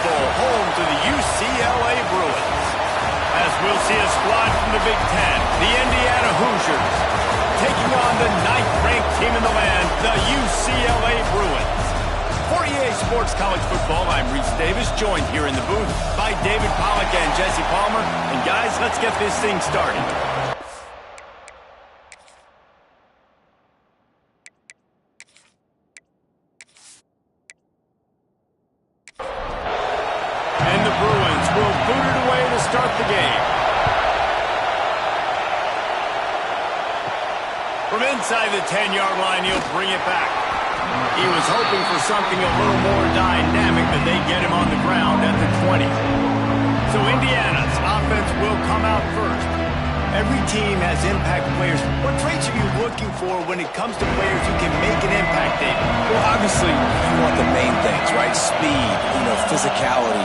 Bowl, home to the UCLA Bruins. As we'll see a squad from the Big Ten, the Indiana Hoosiers, taking on the 9th-ranked team in the land, the UCLA Bruins. For EA Sports College Football, I'm Reese Davis, joined here in the booth by David Pollack and Jesse Palmer. And guys, let's get this thing started. And the Bruins will boot it away to start the game. From inside the 10-yard line, he'll bring it back. He was hoping for something a little more dynamic, but they get him on the ground at the 20. So Indiana's offense will come out first. Every team has impact players. What traits are you looking for when it comes to players who can make an impact, David? Well, obviously, you want the main things, right? Speed, physicality,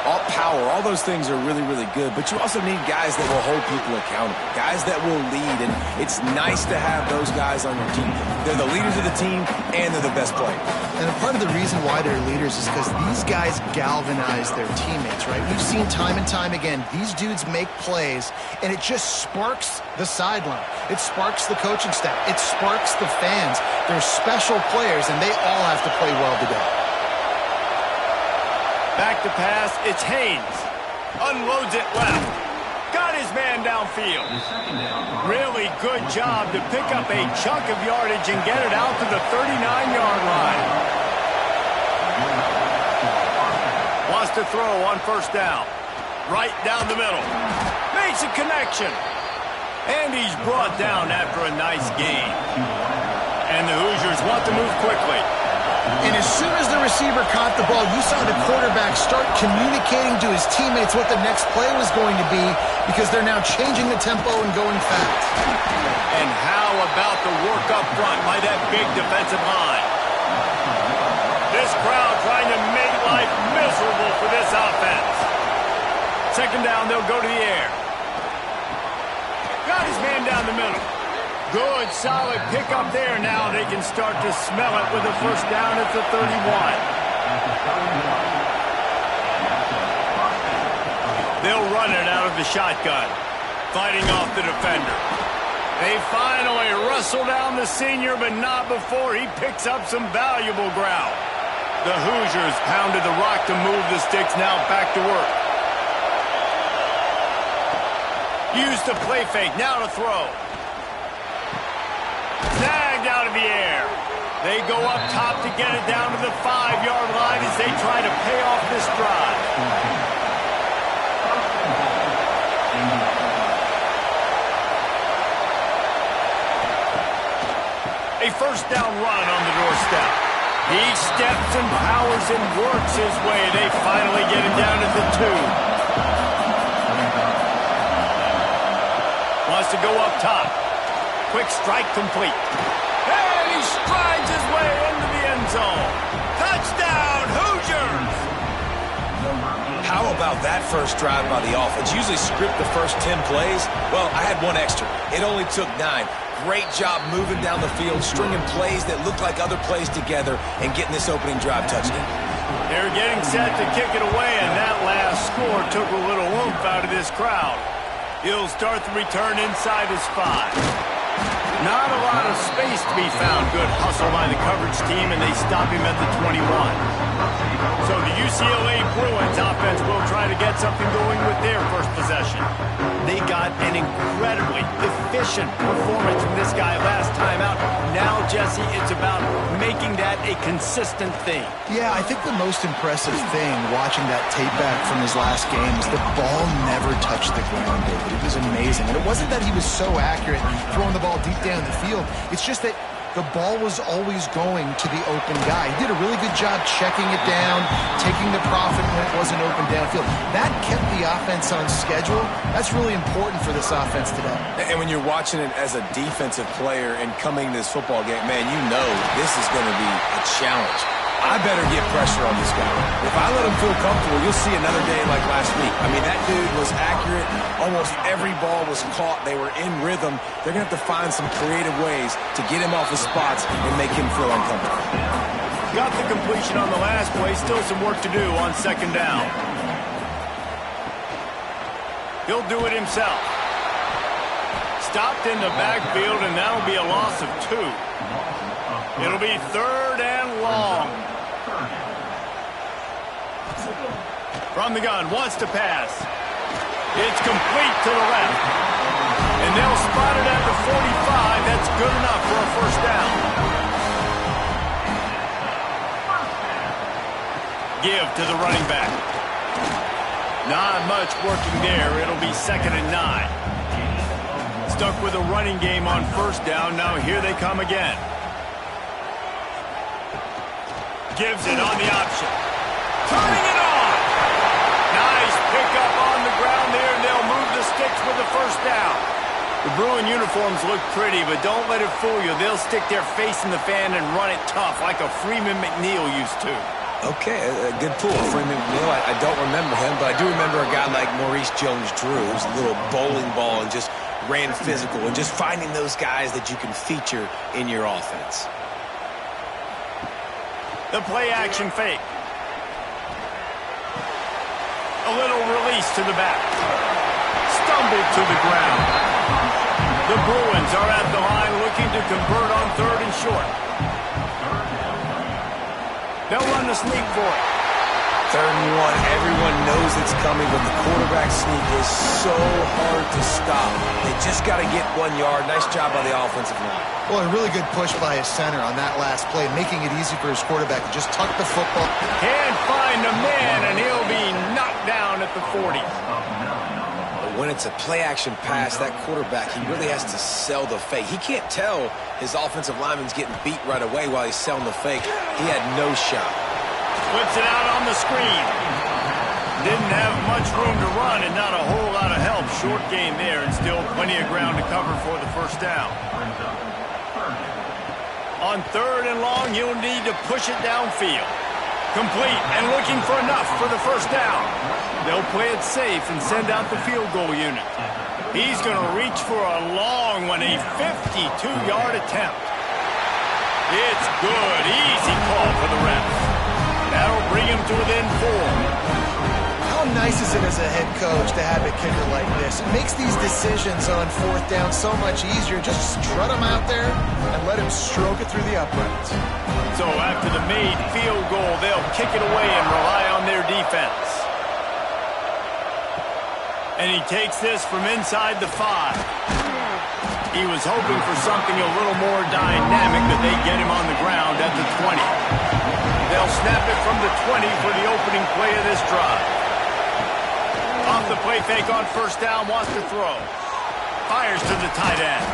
all power, all those things are really, really good. But you also need guys that will hold people accountable, guys that will lead. And it's nice to have those guys on your team. They're the leaders of the team, and they're the best players. And a part of the reason why they're leaders is because these guys galvanize their teammates, right? We've seen time and time again, these dudes make plays, and it just sparks the sideline. It sparks the coaching staff. It sparks the fans. They're special players, and they all have to play well today. Back to pass, it's Haynes. Unloads it left. Got his man downfield. Really good job to pick up a chunk of yardage and get it out to the 39-yard line. Wants to throw on first down. Right down the middle. Makes a connection. And he's brought down after a nice gain. And the Hoosiers want to move quickly. And as soon as the receiver caught the ball, you saw the quarterback start communicating to his teammates what the next play was going to be because they're now changing the tempo and going fast. And how about the work up front by that big defensive line? This crowd trying to make life miserable for this offense. Second down, they'll go to the air. Got his man down the middle. Good, solid pickup there. Now they can start to smell it with a first down at the 31. They'll run it out of the shotgun, fighting off the defender. They finally wrestle down the senior, but not before he picks up some valuable ground. The Hoosiers pounded the rock to move the sticks, now back to work. Used the play fake, now to throw. Snagged out of the air. They go up top to get it down to the 5-yard line as they try to pay off this drive. A first down run on the doorstep. He steps and powers and works his way. They finally get him down at the 2. Wants to go up top. Quick strike complete. And he strides his way into the end zone. Touchdown, Hoosiers! How about that first drive by the offense? Usually script the first 10 plays. Well, I had one extra. It only took 9. Great job moving down the field, stringing plays that look like other plays together, and getting this opening drive touchdown. They're getting set to kick it away, and that last score took a little oomph out of this crowd. He'll start the return inside his 5. Not a lot of space to be found. Good hustle by the coverage team, and they stop him at the 21. So the UCLA Bruins offense will try to get something going with their first possession. They got an incredibly efficient performance from this guy last time out. Now, Jesse, it's about making that a consistent thing. Yeah, I think the most impressive thing watching that tape back from his last game is the ball never touched the ground, David. It was amazing. And it wasn't that he was so accurate throwing the ball deep down the field. It's just that the ball was always going to the open guy. He did a really good job checking it down, taking the profit when it wasn't open downfield. That kept the offense on schedule. That's really important for this offense today. And when you're watching it as a defensive player and coming to this football game, man, you know this is going to be a challenge. I better get pressure on this guy. If I let him feel comfortable, you'll see another day like last week. I mean, that dude was accurate. Almost every ball was caught. They were in rhythm. They're going to have to find some creative ways to get him off his spots and make him feel uncomfortable. Got the completion on the last play. Still some work to do on second down. He'll do it himself. Stopped in the backfield, and that'll be a loss of 2. It'll be 3rd and long. From the gun, wants to pass. It's complete to the left. And they'll spot it at the 45. That's good enough for a first down. Give to the running back. Not much working there. It'll be 2nd and 9. Stuck with a running game on first down. Now here they come again. Gives it on the option. Turning it on. Nice pickup on the ground there, and they'll move the sticks with the first down. The Bruin uniforms look pretty, but don't let it fool you. They'll stick their face in the fan and run it tough like a Freeman McNeil used to. Okay, a good pull. Freeman McNeil, I don't remember him, but I do remember a guy like Maurice Jones-Drew, who's a little bowling ball and just ran physical, and just finding those guys that you can feature in your offense. The play-action fake. A little release to the back. Stumbled to the ground. The Bruins are at the line looking to convert on 3rd and short. They'll run the sneak for it. 3rd and 1. Everyone knows it's coming, but the quarterback sneak is so hard to stop. They just got to get 1 yard. Nice job by the offensive line. Well, a really good push by his center on that last play, making it easy for his quarterback to just tuck the football. Can't find a man, and he'll be knocked down at the 40. When it's a play-action pass, that quarterback, he really has to sell the fake. He can't tell his offensive lineman's getting beat right away while he's selling the fake. He had no shot. Flips it out on the screen. Didn't have much room to run and not a whole lot of help. Short game there and still plenty of ground to cover for the first down. On 3rd and long, he'll need to push it downfield. Complete and looking for enough for the first down. They'll play it safe and send out the field goal unit. He's going to reach for a long one, a 52-yard attempt. It's good. Easy call for the refs. That'll bring him to within 4. How nice is it as a head coach to have a kicker like this? It makes these decisions on 4th down so much easier. Just strut him out there and let him stroke it through the uprights. So after the made field goal, they'll kick it away and rely on their defense. And he takes this from inside the 5. He was hoping for something a little more dynamic, but they get him on the ground at the 20. They'll snap it from the 20 for the opening play of this drive. Off the play fake on first down, wants to throw. Fires to the tight end.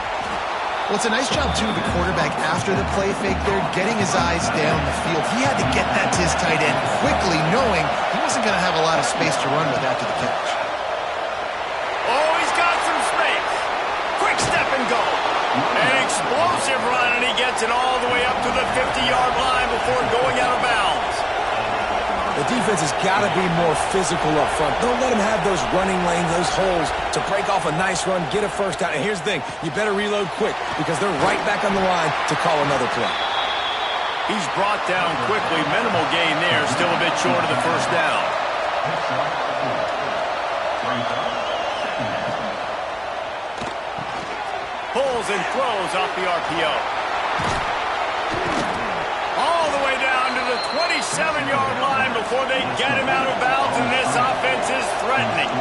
Well, it's a nice job, too, the quarterback after the play fake there, getting his eyes down the field. He had to get that to his tight end quickly, knowing he wasn't going to have a lot of space to run with after the catch. Oh, he's got some space. Quick step and go. An explosive run, and he gets it all the way up to the 50-yard line before going out of bounds. The defense has got to be more physical up front. Don't let them have those running lanes, those holes to break off a nice run, get a first down. And here's the thing, you better reload quick because they're right back on the line to call another play. He's brought down quickly. Minimal gain there, still a bit short of the first down. Pulls and throws off the RPO. All the way down to the 27-yard line before they get him out of bounds, and this offense is threatening.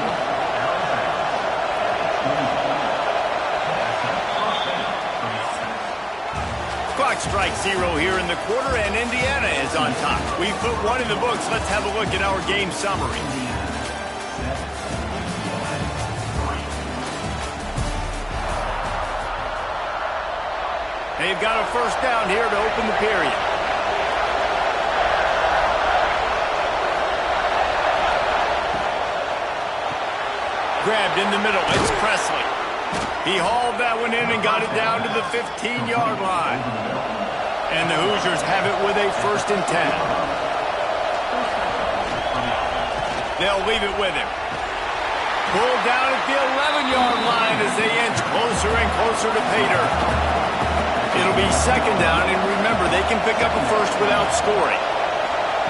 Clock strikes 0 here in the quarter, and Indiana is on top. We've put 1 in the books. Let's have a look at our game summary. They've got a first down here to open the period. Grabbed in the middle. It's Presley. He hauled that one in and got it down to the 15-yard line. And the Hoosiers have it with a 1st and 10. They'll leave it with him. Pulled down at the 11-yard line as they inch closer and closer to pay dirt. It'll be 2nd down, and remember, they can pick up a first without scoring.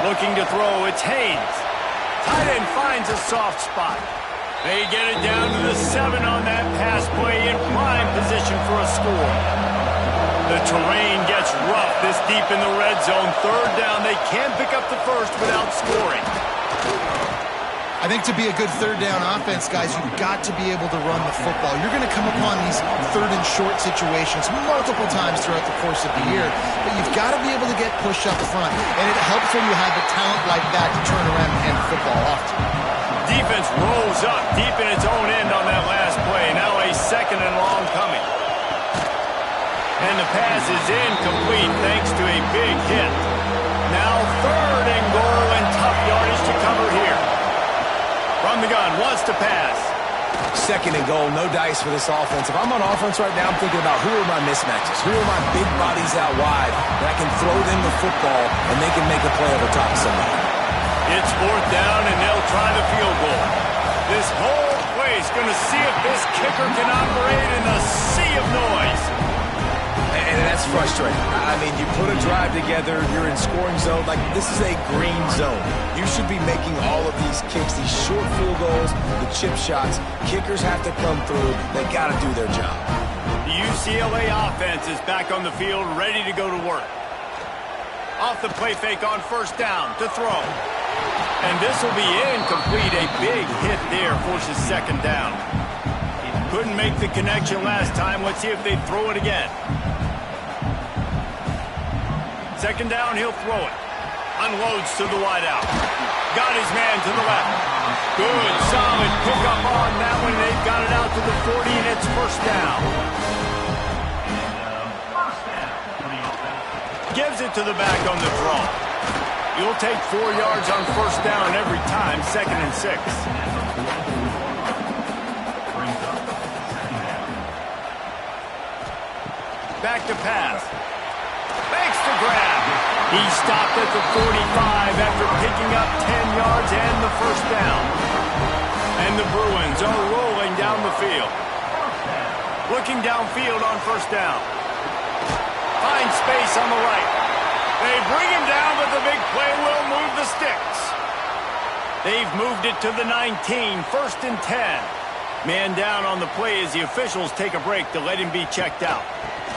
Looking to throw, it's Haynes. Tight end finds a soft spot. They get it down to the 7 on that pass play in prime position for a score. The terrain gets rough this deep in the red zone. Third down, they can't pick up the first without scoring. I think to be a good third down offense, guys, you've got to be able to run the football. You're going to come upon these third and short situations multiple times throughout the course of the year, but you've got to be able to get push up front, and it helps when you have a talent like that to turn around and hand the football off to. Defense rolls up deep in its own end on that last play. Now a second and long coming. And the pass is incomplete thanks to a big hit. Now third and goal and tough yardage to cover here. From the gun, wants to pass. Second and goal, no dice for this offense. If I'm on offense right now, I'm thinking about who are my mismatches? Who are my big bodies out wide that I can throw them the football and they can make a play over top of somebody? It's fourth down, and they'll try the field goal. This whole place going to see if this kicker can operate in the sea of noise. And that's frustrating. I mean, you put a drive together, you're in scoring zone. Like, this is a green zone. You should be making all of these kicks, these short field goals, the chip shots. Kickers have to come through. They got to do their job. The UCLA offense is back on the field, ready to go to work. Off the play fake on first down to throw. And this will be incomplete. A big hit there forces second down. Couldn't make the connection last time. Let's see if they throw it again. Second down, he'll throw it. Unloads to the wideout. Got his man to the left. Good, solid pickup on that one. They've got it out to the 40, and it's first down. Gives it to the back on the draw. You'll take 4 yards on first down every time, 2nd and 6. Back to pass. Makes the grab. He stopped at the 45 after picking up 10 yards and the first down. And the Bruins are rolling down the field. Looking downfield on first down. Finds space on the right. They bring him down, but the big play will move the sticks. They've moved it to the 19, 1st and 10. Man down on the play as the officials take a break to let him be checked out.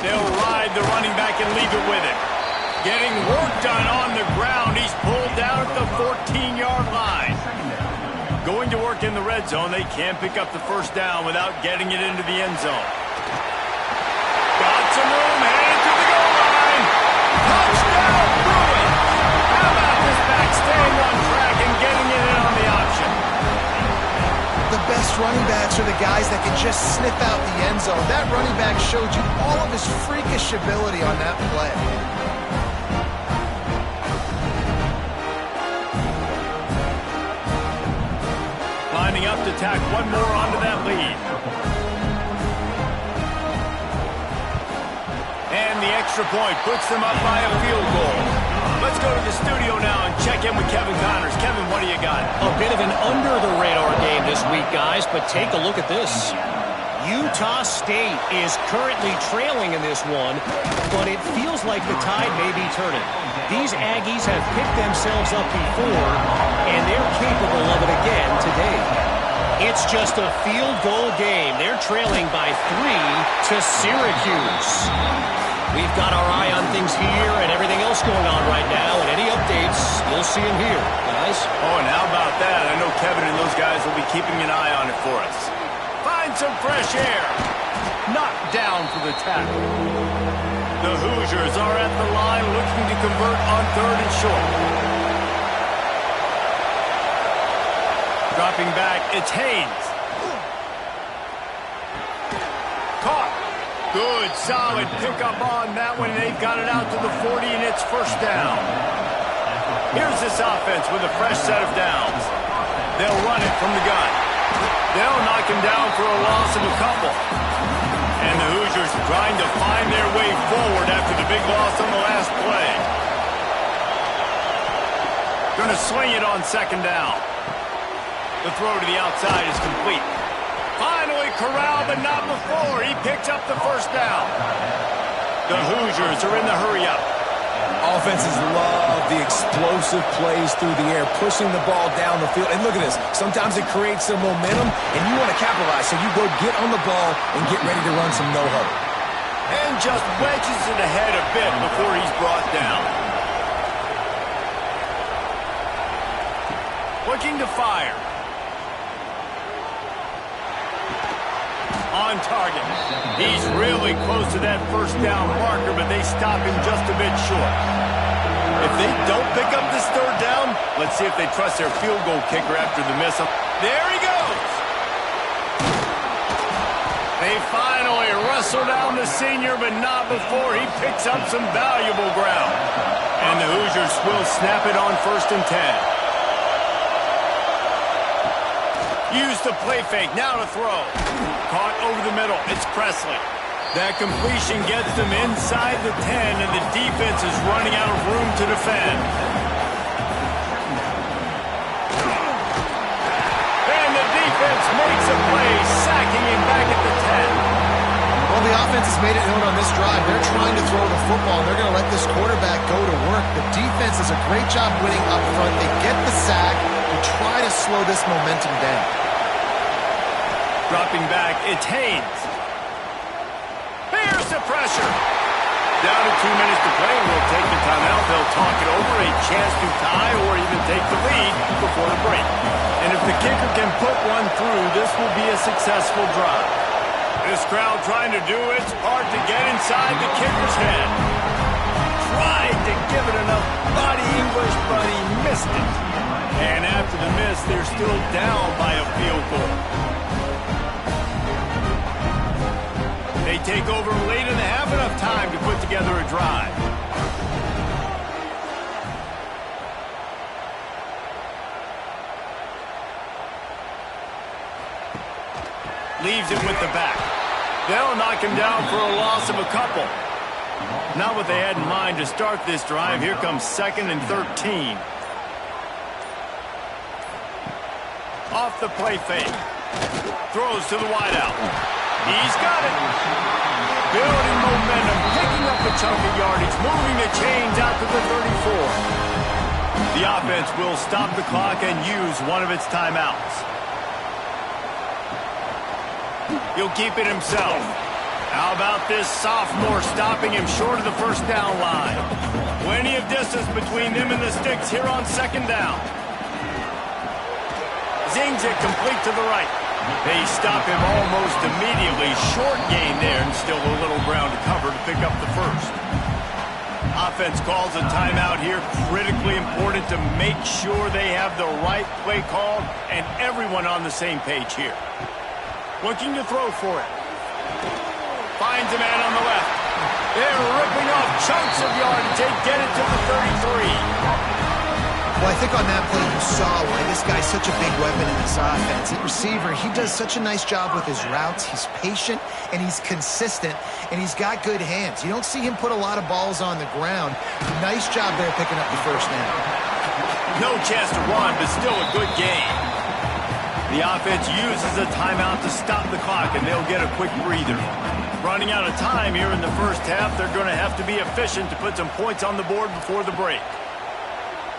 They'll ride the running back and leave it with him. Getting work done on the ground. He's pulled down at the 14-yard line. Going to work in the red zone. They can't pick up the first down without getting it into the end zone. Got some room, headed to the goal line. Touchdown, Bruins! How about this back staying on track and getting it in on the option? The best running backs are the guys that can just sniff out the end zone. That running back showed you all of his freakish ability on that play. Lining up to tack one more onto that lead. And the extra point puts them up by a field goal. Let's go to the studio now and check in with Kevin Connors. Kevin, what do you got? A bit of an under-the-radar game this week, guys, but take a look at this. Utah State is currently trailing in this one, but it feels like the tide may be turning. These Aggies have picked themselves up before, and they're capable of it again today. It's just a field goal game. They're trailing by 3 to Syracuse. We've got our eye on things here and everything else going on right now, and any updates, you'll see them here, guys. Oh, and how about that? I know Kevin and those guys will be keeping an eye on it for us. Find some fresh air. Knocked down for the tackle. The Hoosiers are at the line looking to convert on 3rd and short. Dropping back, it's Haynes. Caught. Good, solid pickup on that one. They've got it out to the 40, and it's first down. Here's this offense with a fresh set of downs. They'll run it from the gun. They'll knock him down for a loss of a couple. And the Hoosiers trying to find their way forward after the big loss on the last play. Going to swing it on 2nd down. The throw to the outside is complete. Finally corralled, but not before. He picks up the first down. The Hoosiers are in the hurry-up. Offenses love the explosive plays through the air, pushing the ball down the field. And look at this. Sometimes it creates some momentum, and you want to capitalize. So you go get on the ball and get ready to run some no-huddle. And just wedges it ahead a bit before he's brought down. Looking to fire. On target. He's really close to that first down marker, but they stop him just a bit short. If they don't pick up this third down, let's see if they trust their field goal kicker after the miss. There he goes! They finally wrestle down the senior, but not before he picks up some valuable ground. And the Hoosiers will snap it on 1st and 10. Use the play fake, now to throw. Caught over the middle, it's Presley. That completion gets them inside the 10, and the defense is running out of room to defend. And the defense makes a play, sacking him back at the 10. Well, the offense has made it known on this drive. They're trying to throw the football, and they're going to let this quarterback go to work. The defense does a great job winning up front. They get the sack to try to slow this momentum down. Dropping back, it's Haynes. Here's the pressure. Down to 2 minutes to play. We'll take the timeout. They'll talk it over, a chance to tie or even take the lead before the break. And if the kicker can put one through, this will be a successful drive. This crowd trying to do its part to get inside the kicker's head. Tried to give it enough body English, but he missed it. And after the miss, they're still down by a field goal. They take over late and have enough time to put together a drive. Leaves it with the back. They'll knock him down for a loss of a couple. Not what they had in mind to start this drive. Here comes 2nd and 13. Off the play fake. Throws to the wideout. He's got it. Building momentum, picking up a chunk of yardage, moving the chains out to the 34. The offense will stop the clock and use one of its timeouts. He'll keep it himself. How about this sophomore stopping him short of the first down line? Plenty of distance between them and the sticks here on 2nd down. Zings it complete to the right. They stop him almost immediately. Short gain there and still a little ground to cover to pick up the first. Offense calls a timeout here. Critically important to make sure they have the right play call and everyone on the same page here. Looking to throw for it. Finds a man on the left. They're ripping off chunks of yardage. They get it to the 33. Well, I think on that play you saw why this guy's such a big weapon in this offense. At receiver, he does such a nice job with his routes. He's patient, and he's consistent, and he's got good hands. You don't see him put a lot of balls on the ground. Nice job there picking up the first down. No chance to run, but still a good game. The offense uses a timeout to stop the clock, and they'll get a quick breather. Running out of time here in the first half, they're going to have to be efficient to put some points on the board before the break.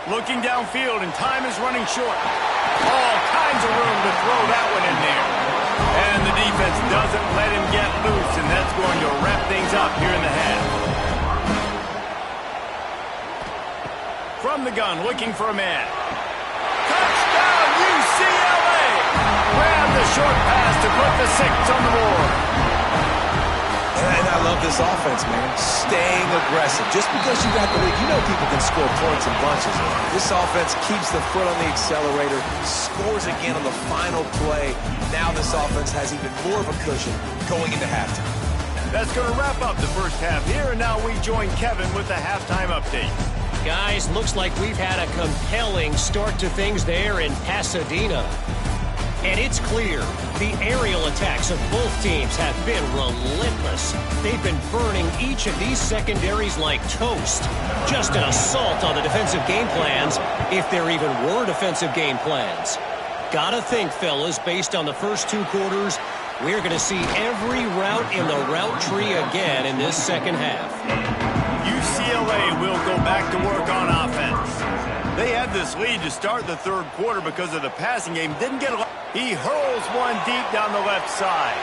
Looking downfield, and time is running short. All kinds of room to throw that one in there. And the defense doesn't let him get loose, and that's going to wrap things up here in the half. From the gun, looking for a man. Touchdown, UCLA! Grab the short pass to put the 6 on the board. And I love this offense, man. Staying aggressive. Just because you got the lead, you know people can score points in bunches. This offense keeps the foot on the accelerator, scores again on the final play. Now this offense has even more of a cushion going into halftime. That's going to wrap up the first half here, and now we join Kevin with the halftime update. Guys, looks like we've had a compelling start to things there in Pasadena. And it's clear, the aerial attacks of both teams have been relentless. They've been burning each of these secondaries like toast. Just an assault on the defensive game plans, if there even were defensive game plans. Gotta think, fellas, based on the first 2 quarters, we're going to see every route in the route tree again in this second half. UCLA UCLA will go back to work on offense. They had this lead to start the third quarter because of the passing game. Didn't get a lot. He hurls one deep down the left side.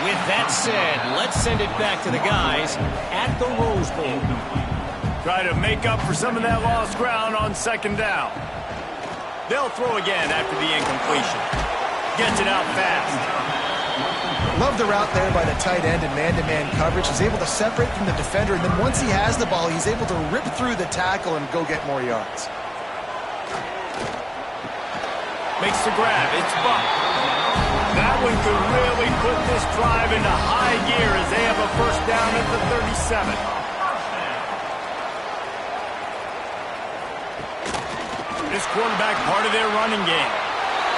With that said, let's send it back to the guys at the Rose Bowl. Try to make up for some of that lost ground on second down. They'll throw again after the incompletion. Gets it out fast. Love the route there by the tight end in man-to-man coverage. He's able to separate from the defender, and then once he has the ball, he's able to rip through the tackle and go get more yards. Makes the grab. It's Buck. That one could really put this drive into high gear as they have a first down at the 37. This quarterback part of their running game.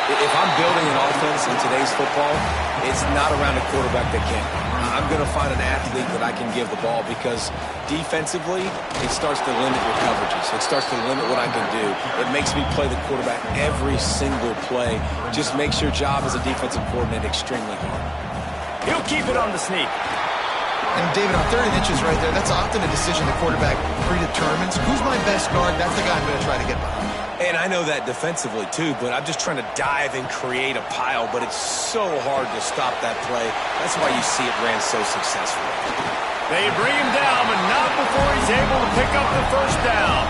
If I'm building an offense in today's football, it's not around a quarterback that can't. I'm going to find an athlete that I can give the ball because defensively, it starts to limit your coverages. It starts to limit what I can do. It makes me play the quarterback every single play. Just makes your job as a defensive coordinator extremely hard. He'll keep it on the sneak. And David, on 30 inches right there, that's often a decision the quarterback predetermines. Who's my best guard? That's the guy I'm going to try to get behind. And I know that defensively, too, but I'm just trying to dive and create a pile, but it's so hard to stop that play. That's why you see it ran so successfully. They bring him down, but not before he's able to pick up the first down.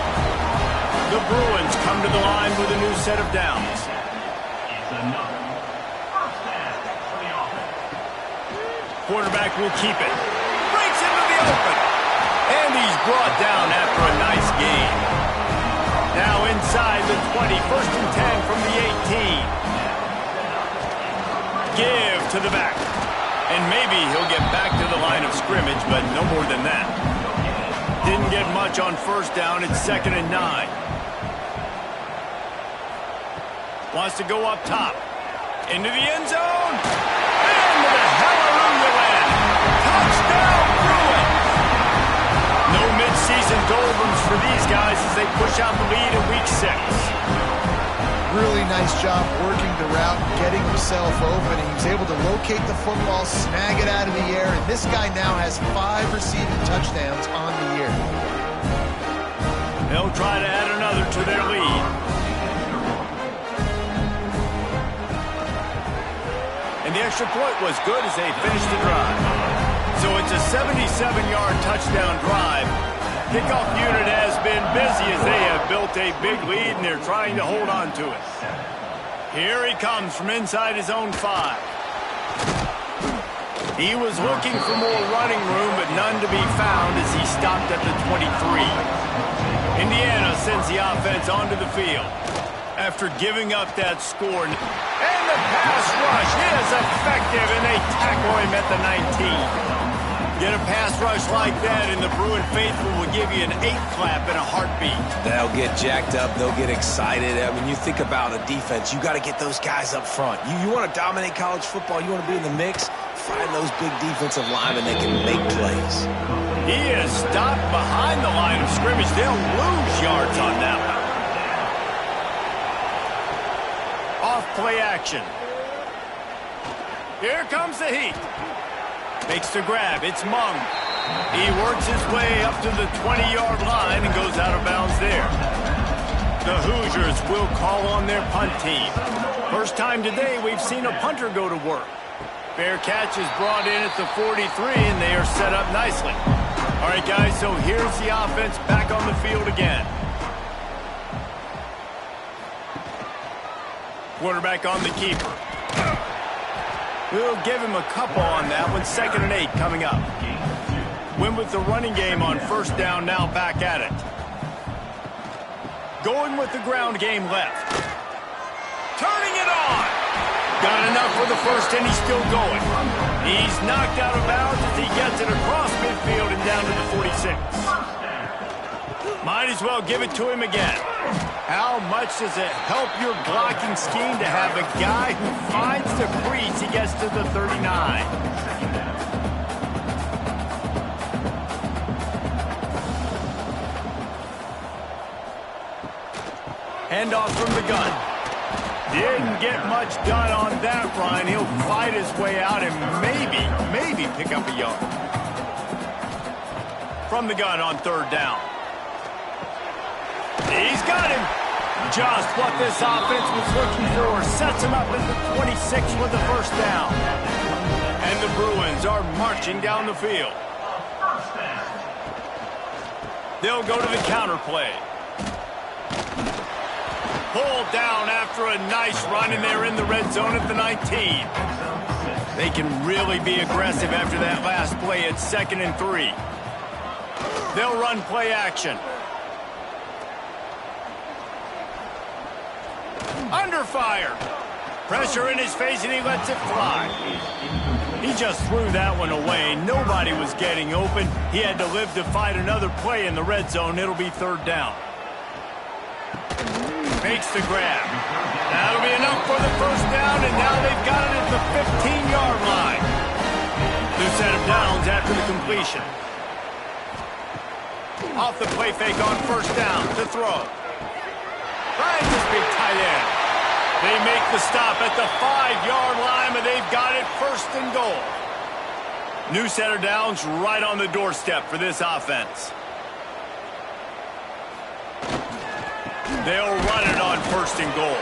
The Bruins come to the line with a new set of downs. Quarterback will keep it. Breaks into the open. And he's brought down after a nice gain. Now inside the 20, first and 10 from the 18. Give to the back. And maybe he'll get back to the line of scrimmage, but no more than that. Didn't get much on first down. It's 2nd and 9. Wants to go up top. Into the end zone. And the hallelujah land. Touchdown, Bruins. No mid-season doldrums for these guys as they push out the lead in Week 6. Really nice job working the route, getting himself open. He was able to locate the football, snag it out of the air, and this guy now has 5 receiving touchdowns on the year. They'll try to add another to their lead. And the extra point was good as they finished the drive. So it's a 77-yard touchdown drive. Kickoff unit has been busy as they have built a big lead, and they're trying to hold on to it. Here he comes from inside his own 5. He was looking for more running room, but none to be found as he stopped at the 23. Indiana sends the offense onto the field after giving up that score. And the pass rush is effective, and they tackle him at the 19. Get a pass rush like that, and the Bruin faithful will give you an 8-clap in a heartbeat. They'll get jacked up. They'll get excited. I mean, you think about a defense, you got to get those guys up front. You want to dominate college football, you want to be in the mix, find those big defensive linemen that can make plays. He is stopped behind the line of scrimmage. They'll lose yards on that one. Off play action. Here comes the heat. Makes the grab. It's Mung. He works his way up to the 20-yard line and goes out of bounds there. The Hoosiers will call on their punt team. First time today we've seen a punter go to work. Fair catch is brought in at the 43, and they are set up nicely. All right, guys, so here's the offense back on the field again. Quarterback on the keeper. We'll give him a couple on that one. 2nd and 8 coming up. Win with the running game on first down, now back at it. Going with the ground game left. Turning it on. Got enough for the first, and he's still going. He's knocked out of bounds as he gets it across midfield and down to the 46. Might as well give it to him again. How much does it help your blocking scheme to have a guy who finds the crease? He gets to the 39. Handoff from the gun. Didn't get much done on that run. He'll fight his way out and maybe pick up a yard. From the gun on third down. He's got him. Just what this offense was looking for. Sets him up at the 26 with the first down. And the Bruins are marching down the field. They'll go to the counter play. Pulled down after a nice run, and they're in the red zone at the 19. They can really be aggressive after that last play at 2nd and 3. They'll run play action. Under fire. Pressure in his face, and he lets it fly. He just threw that one away. Nobody was getting open. He had to live to fight another play in the red zone. It'll be 3rd down. Makes the grab. That'll be enough for the first down, and now they've got it at the 15-yard line. New set of downs after the completion. Off the play fake on first down to throw. Finds this big tight end. They make the stop at the 5-yard line, but they've got it 1st and goal. New set of downs right on the doorstep for this offense. They'll run it on 1st and goal.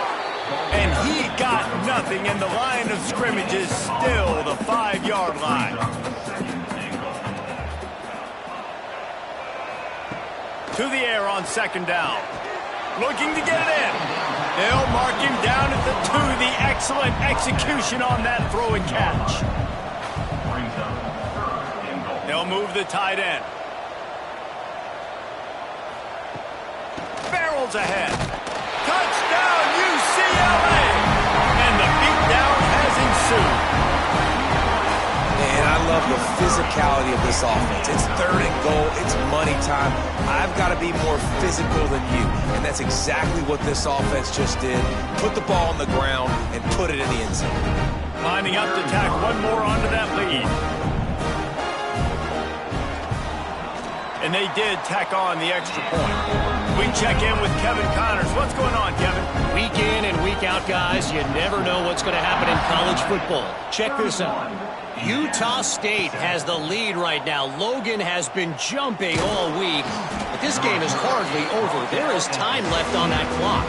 And he got nothing, and the line of scrimmage is still the 5-yard line. To the air on 2nd down. Looking to get it in. They'll mark him down at the 2. The excellent execution on that throw and catch. They'll move the tight end. Barrels ahead. Touchdown, UCLA! And the beatdown has ensued. And I love the physicality of this offense. It's 3rd and goal. It's money time. I've got to be more physical than you. And that's exactly what this offense just did. Put the ball on the ground and put it in the end zone. Lining up to tack one more onto that lead. And they did tack on the extra point. We check in with Kevin Connors. What's going on, Kevin? Week in and week out, guys, you never know what's going to happen in college football. Check this out. Utah State has the lead right now. Logan has been jumping all week, but this game is hardly over. There is time left on that clock.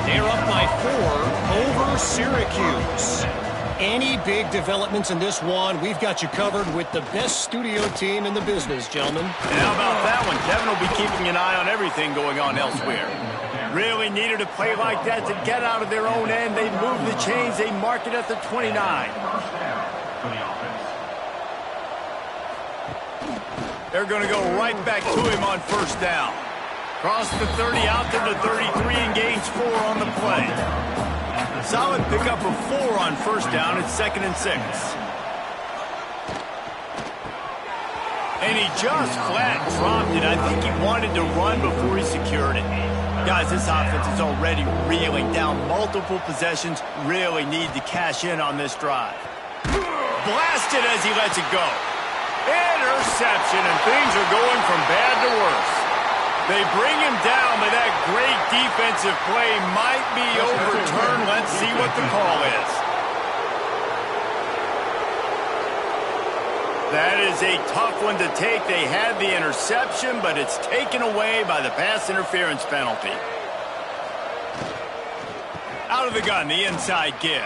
They're up by 4 over Syracuse. Any big developments in this one, we've got you covered with the best studio team in the business, gentlemen. And how about that one? Kevin will be keeping an eye on everything going on elsewhere. Really needed a play like that to get out of their own end. They move the chains. They mark it at the 29. They're going to go right back to him on first down. Cross the 30 out to the 33 and gains 4 on the play. Solid pickup of 4 on first down at 2nd and 6. And he just flat dropped it. I think he wanted to run before he secured it. Guys, this offense is already reeling down multiple possessions. Really need to cash in on this drive. Blasted as he lets it go. Interception, and things are going from bad to worse. They bring him down, but that great defensive play might be overturned. Let's see what the call is. That is a tough one to take. They had the interception, but it's taken away by the pass interference penalty. Out of the gun, the inside give.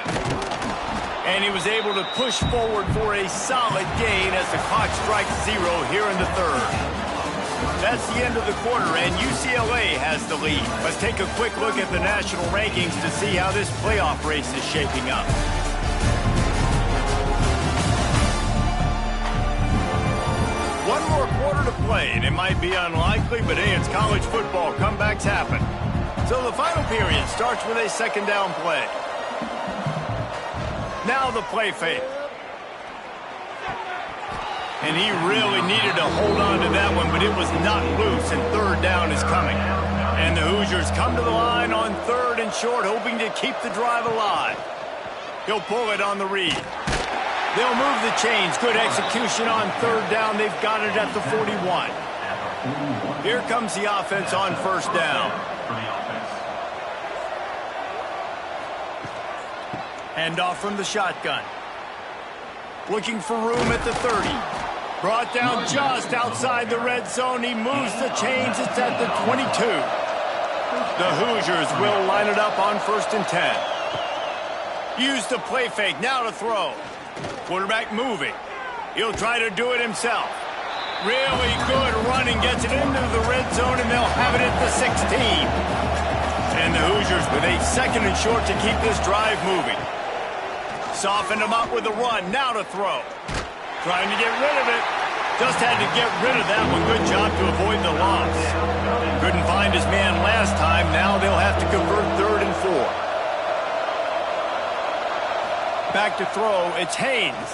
And he was able to push forward for a solid gain as the clock strikes 0 here in the 3rd. That's the end of the quarter, and UCLA has the lead. Let's take a quick look at the national rankings to see how this playoff race is shaping up. One more quarter to play, and it might be unlikely, but hey, it's college football. Comebacks happen. So the final period starts with a 2nd down play. Now the play fake. And he really needed to hold on to that one, but it was not loose, and 3rd down is coming. And the Hoosiers come to the line on 3rd and short, hoping to keep the drive alive. He'll pull it on the read. They'll move the chains. Good execution on 3rd down. They've got it at the 41. Here comes the offense on 1st down. Handoff from the shotgun. Looking for room at the 30. Brought down just outside the red zone. He moves the chains. It's at the 22. The Hoosiers will line it up on 1st and 10. Use the play fake, now to throw. Quarterback moving. He'll try to do it himself. Really good running, gets it into the red zone, and they'll have it at the 16. And the Hoosiers with a 2nd and short to keep this drive moving. Softened him up with the run, now to throw. Trying to get rid of it. Just had to get rid of that one. Good job to avoid the loss. Couldn't find his man last time. Now they'll have to convert 3rd and 4. Back to throw, it's Haynes.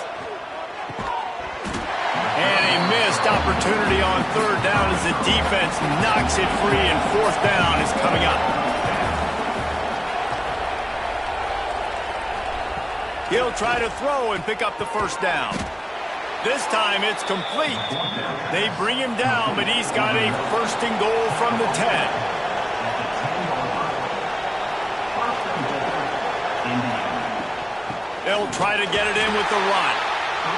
And a missed opportunity on 3rd down as the defense knocks it free, and 4th down is coming up. He'll try to throw and pick up the 1st down. This time it's complete. They bring him down, but he's got a 1st and goal from the 10. They'll try to get it in with the run.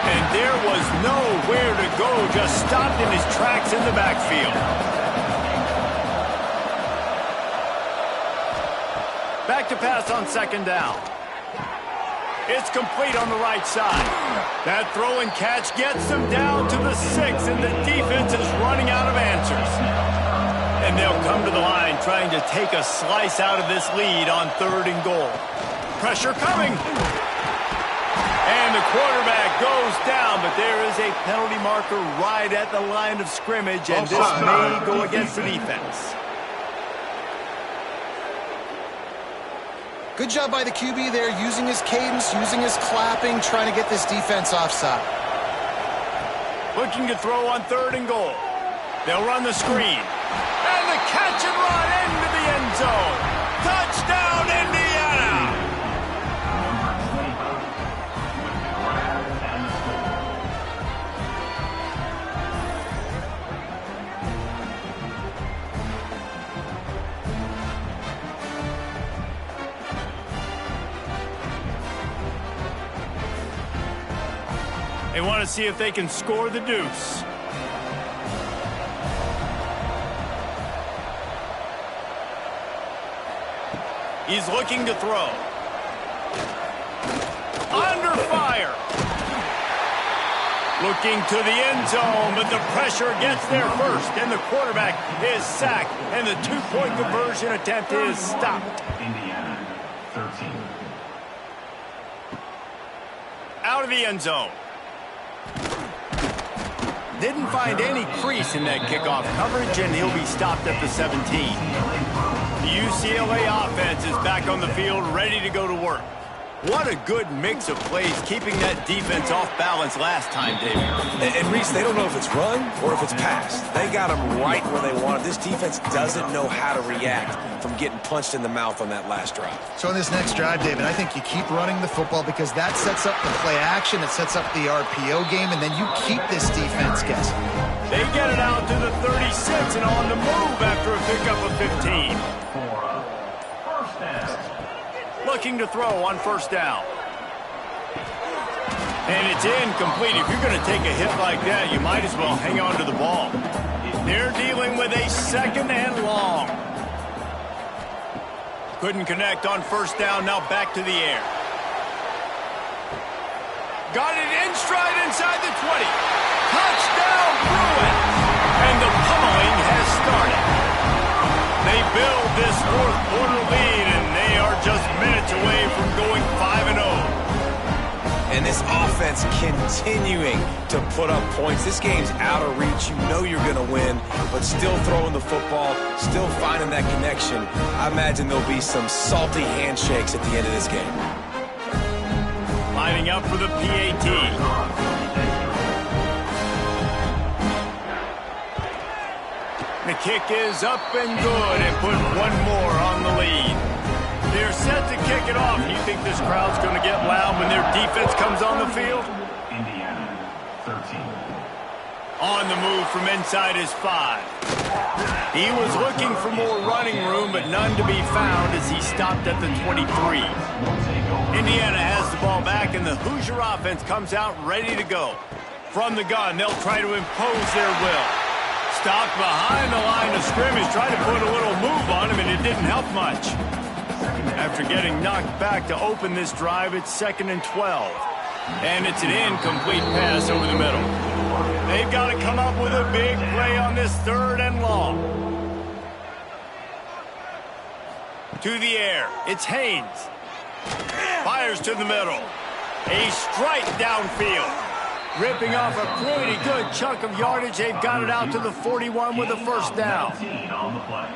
And there was nowhere to go, just stopped in his tracks in the backfield. Back to pass on 2nd down. It's complete on the right side. That throw and catch gets them down to the 6, and the defense is running out of answers. And they'll come to the line trying to take a slice out of this lead on 3rd and goal. Pressure coming. And the quarterback goes down, but there is a penalty marker right at the line of scrimmage, and this may go against the defense. Good job by the QB there, using his cadence, using his clapping, trying to get this defense offside. Looking to throw on 3rd and goal. They'll run the screen. And the catch and run into the end zone. Touchdown, Indiana! They want to see if they can score the deuce. He's looking to throw. Under fire. Looking to the end zone, but the pressure gets there first, and the quarterback is sacked, and the 2-point conversion attempt is stopped. Indiana, 13. Out of the end zone. Didn't find any crease in that kickoff coverage, and he'll be stopped at the 17. The UCLA offense is back on the field, ready to go to work. What a good mix of plays, keeping that defense off balance last time, David. And Reese, they don't know if it's run or if it's pass. They got them right where they want it. This defense doesn't know how to react from getting punched in the mouth on that last drive. So in this next drive, David, I think you keep running the football because that sets up the play action, it sets up the RPO game, and then you keep this defense guessing. They get it out to the 36 and on the move after a pickup of 15. Looking to throw on 1st down. And it's incomplete. If you're going to take a hit like that, you might as well hang on to the ball. They're dealing with a 2nd and long. Couldn't connect on 1st down, now back to the air. Got it in stride inside the 20. Touchdown, Bruins! And the pummeling has started. They build this 4th quarter lead, and they are just minutes away from going 5-0. And this offense continuing to put up points. This game's out of reach. You know you're going to win, but still throwing the football, still finding that connection. I imagine there'll be some salty handshakes at the end of this game. Lining up for the PAT. The kick is up and good, and put one more on the lead. They're set to kick it off. You think this crowd's going to get loud when their defense comes on the field? Indiana, 13. On the move from inside his 5. He was looking for more running room, but none to be found as he stopped at the 23. Indiana has the ball back, and the Hoosier offense comes out ready to go. From the gun, they'll try to impose their will. Stopped behind the line of scrimmage, tried to put a little move on him, and it didn't help much. After getting knocked back to open this drive, it's 2nd and 12. And it's an incomplete pass over the middle. They've got to come up with a big play on this 3rd and long. To the air, it's Haynes. Fires to the middle. A strike downfield. Ripping off a pretty good chunk of yardage. They've got it out to the 41 with a first down. On the play.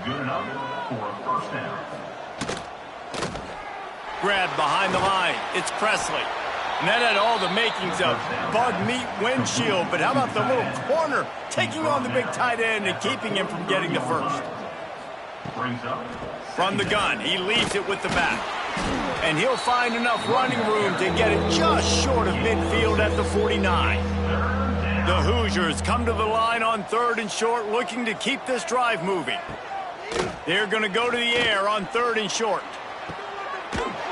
Good enough for a first down. Grab behind the line. It's Presley. And that had all the makings of bug meat windshield. But how about the little corner taking on the big tight end and keeping him from getting the first? From the gun, he leaves it with the back. And he'll find enough running room to get it just short of midfield at the 49. The Hoosiers come to the line on 3rd and short, looking to keep this drive moving. They're going to go to the air on 3rd and short.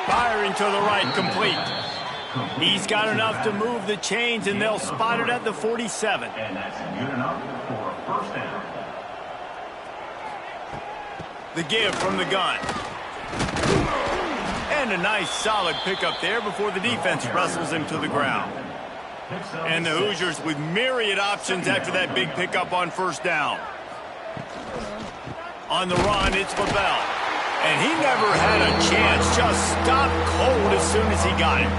Firing to the right, complete. He's got enough to move the chains, and they'll spot it at the 47. And that's good enough for a first down. The give from the gun. And a nice solid pickup there before the defense wrestles him to the ground. And the Hoosiers with myriad options after that big pickup on first down. On the run, it's LaBelle. And he never had a chance, just stopped cold as soon as he got it.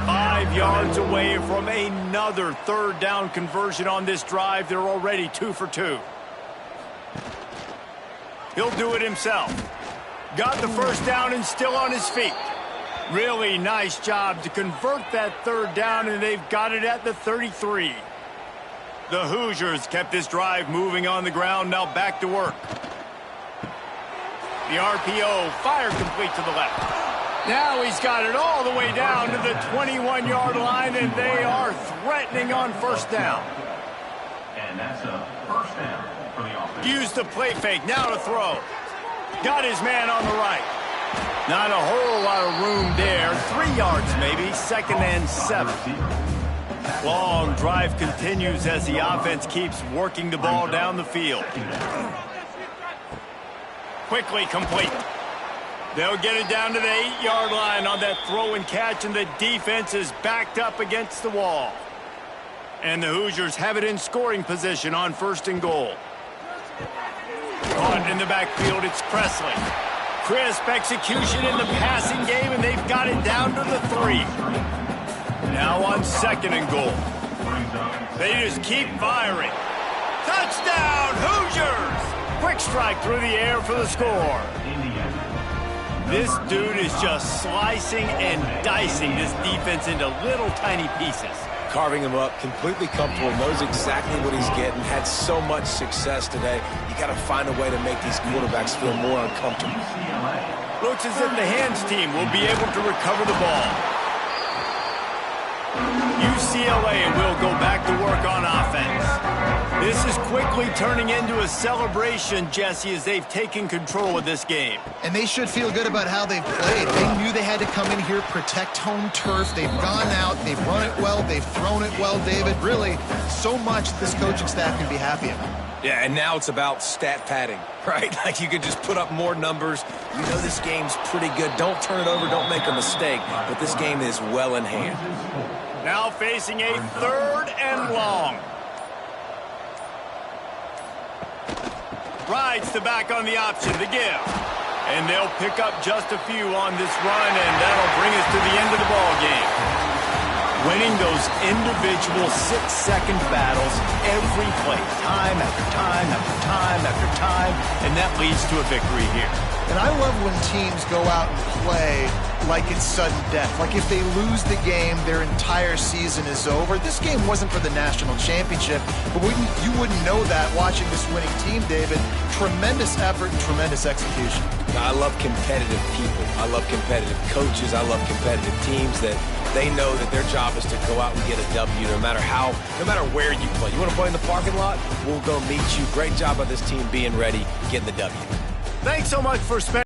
5 yards away from another 3rd down conversion on this drive. They're already 2 for 2. He'll do it himself. Got the first down and still on his feet. Really nice job to convert that 3rd down, and they've got it at the 33. The Hoosiers kept this drive moving on the ground, now back to work. The RPO, fire complete to the left. Now he's got it all the way down to the 21-yard line, and they are threatening on first down. And that's a first down for the offense. Used the play fake, now to throw. Got his man on the right. Not a whole lot of room there. 3 yards maybe, 2nd and 7. Long drive continues as the offense keeps working the ball down the field. Quickly complete. They'll get it down to the 8-yard line on that throw and catch, and the defense is backed up against the wall. And the Hoosiers have it in scoring position on 1st and goal. Caught in the backfield, it's Presley. Crisp execution in the passing game, and they've got it down to the 3. Now on 2nd and goal. They just keep firing. Touchdown, Hoosiers! Quick strike through the air for the score. This dude is just slicing and dicing this defense into little tiny pieces. Carving him up, completely comfortable, knows exactly what he's getting, had so much success today. You got to find a way to make these quarterbacks feel more uncomfortable. Looks as if the hands team will be able to recover the ball. UCLA will go back to work on offense. This is quickly turning into a celebration, Jesse, as they've taken control of this game. And they should feel good about how they've played. They knew they had to come in here, protect home turf. They've gone out, they've run it well, they've thrown it well, David. Really, so much this coaching staff can be happy about. Yeah, and now it's about stat padding, right? Like you can just put up more numbers. You know this game's pretty good. Don't turn it over, don't make a mistake. But this game is well in hand. Now facing a 3rd and long. Rides the back on the option, the give. And they'll pick up just a few on this run, and that'll bring us to the end of the ball game. Winning those individual 6-second battles every play, time after time after time after time, and that leads to a victory here. And I love when teams go out and play like it's sudden death. Like if they lose the game, their entire season is over. This game wasn't for the national championship, but you wouldn't know that watching this winning team, David. Tremendous effort and tremendous execution. I love competitive people. I love competitive coaches. I love competitive teams that they know that their job is to go out and get a W no matter where you play. You want to play in the parking lot? We'll go meet you. Great job by this team being ready, getting the W. Thanks so much for spending